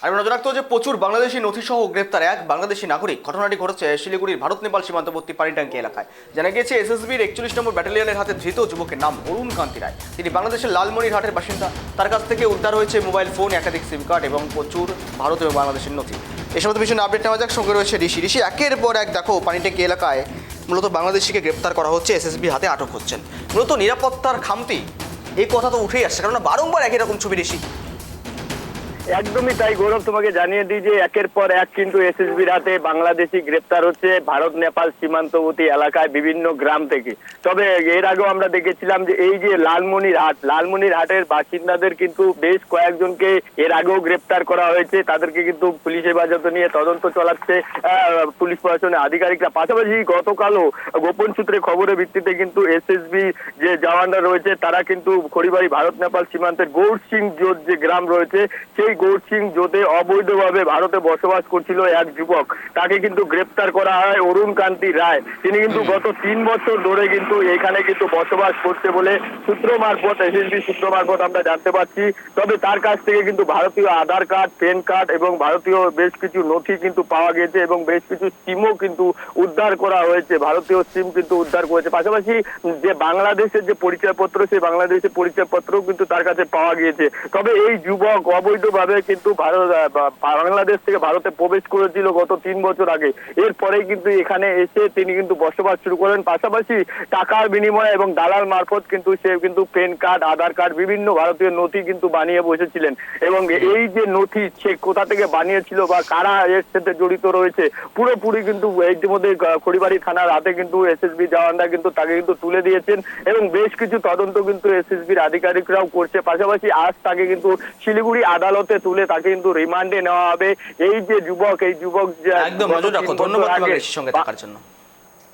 আর নজর রাখতে যে প্রচুর বাংলাদেশি নথিসহ গ্রেপ্তার এক বাংলাদেশি নাগরিক। ঘটনাটি ঘটেছে শিলিগুড়ির ভারত নেপাল সীমান্তবর্তী পানিট্যাঙ্কি এলাকায়। জানা গিয়েছে এসএসবির 41 নম্বর ব্যাটালিয়নের হাতে ধৃত যুবকের নাম অরুণ কান্তি রায়। তিনি বাংলাদেশের লালমনিরহাটের বাসিন্দা। তার কাছ থেকে উদ্ধার হয়েছে মোবাইল ফোন, একাধিক সিম কার্ড এবং প্রচুর ভারত এবং বাংলাদেশের নথি। এই সমস্ত বিষয়ে আপডেট নেওয়া যাক। সঙ্গে রয়েছে ঋষি। একের পর এক দেখো পানিট্যাঙ্কি এলাকায় মূলত বাংলাদেশিকে গ্রেপ্তার করা হচ্ছে, এসএসবির হাতে আটক হচ্ছেন। মূলত নিরাপত্তার খামতি এই কথা তো উঠেই আসছে, কারণ বারংবার একই রকম ছবি ঋষি। একদমই তাই গৌরব, তোমাকে জানিয়ে দিই যে একের পর এক কিন্তু এসএসবির হাতে বাংলাদেশি গ্রেপ্তার হচ্ছে ভারত নেপাল সীমান্তবর্তী এলাকায় বিভিন্ন গ্রাম থেকে। তবে এর আগেও আমরা দেখেছিলাম যে এই যে লালমনিরহাটের বাসিন্দাদের কিন্তু বেশ কয়েকজনকে এর আগেও গ্রেপ্তার করা হয়েছে। তাদেরকে কিন্তু পুলিশ হেফাজতে নিয়ে তদন্ত চালাচ্ছে পুলিশ প্রশাসনের আধিকারিকরা। পাশাপাশি গতকালও গোপন সূত্রে খবরের ভিত্তিতে কিন্তু এসএসবি যে জওয়ানরা রয়েছে তারা কিন্তু খড়িবাড়ি ভারত নেপাল সীমান্তের গৌরসিং জোট যে গ্রাম রয়েছে সেই গৌরসিং জোটে অবৈধভাবে ভারতে বসবাস করছিল এক যুবক, তাকে কিন্তু গ্রেপ্তার করা হয় অরুণ কান্তি রায়। তিনি কিন্তু গত 3 বছর ধরে কিন্তু এখানে কিন্তু বসবাস করছে বলে সূত্র মারফত, এসএসবি সূত্র মারফত আমরা জানতে পারছি। তবে তার কাছ থেকে কিন্তু ভারতীয় আধার কার্ড, প্যান কার্ড এবং ভারতীয় বেশ কিছু নথি কিন্তু পাওয়া গেছে এবং বেশ কিছু সিমও কিন্তু উদ্ধার করা হয়েছে, ভারতীয় সিম কিন্তু উদ্ধার করেছে। পাশাপাশি যে বাংলাদেশের যে পরিচয়পত্র, সেই বাংলাদেশের পরিচয়পত্রও কিন্তু তার কাছে পাওয়া গিয়েছে। তবে এই যুবক অবৈধভাবে কিন্তু বাংলাদেশ থেকে ভারতে প্রবেশ করেছিল গত 3 বছর আগে। এরপরেই কিন্তু এখানে এসে তিনি কিন্তু বসবাস শুরু করেন। পাশাপাশি টাকার বিনিময়ে এবং দালাল মারফত কিন্তু সে কিন্তু প্যান কার্ড, আধার কার্ড, বিভিন্ন ভারতীয় নথি কিন্তু বানিয়ে বসেছিলেন। এবং এই যে নথি সে কোথা থেকে বানিয়েছিল বা কারা এর সাথে জড়িত রয়েছে পুরোপুরি কিন্তু ইতিমধ্যে খড়িবাড়ি থানার হাতে কিন্তু এসএসবি জওয়ানরা কিন্তু তাকে কিন্তু তুলে দিয়েছেন এবং বেশ কিছু তদন্ত কিন্তু এসএসবির আধিকারিকরাও করছে। পাশাপাশি আজ তাকে কিন্তু শিলিগুড়ি আদালতে তুলে তাকে কিন্তু রিমান্ডে নেওয়া হবে। এই যে যুবক, এই যুবক একদম নজর রাখো। ধন্যবাদ তোমাকে ঋষির সঙ্গে থাকার জন্য।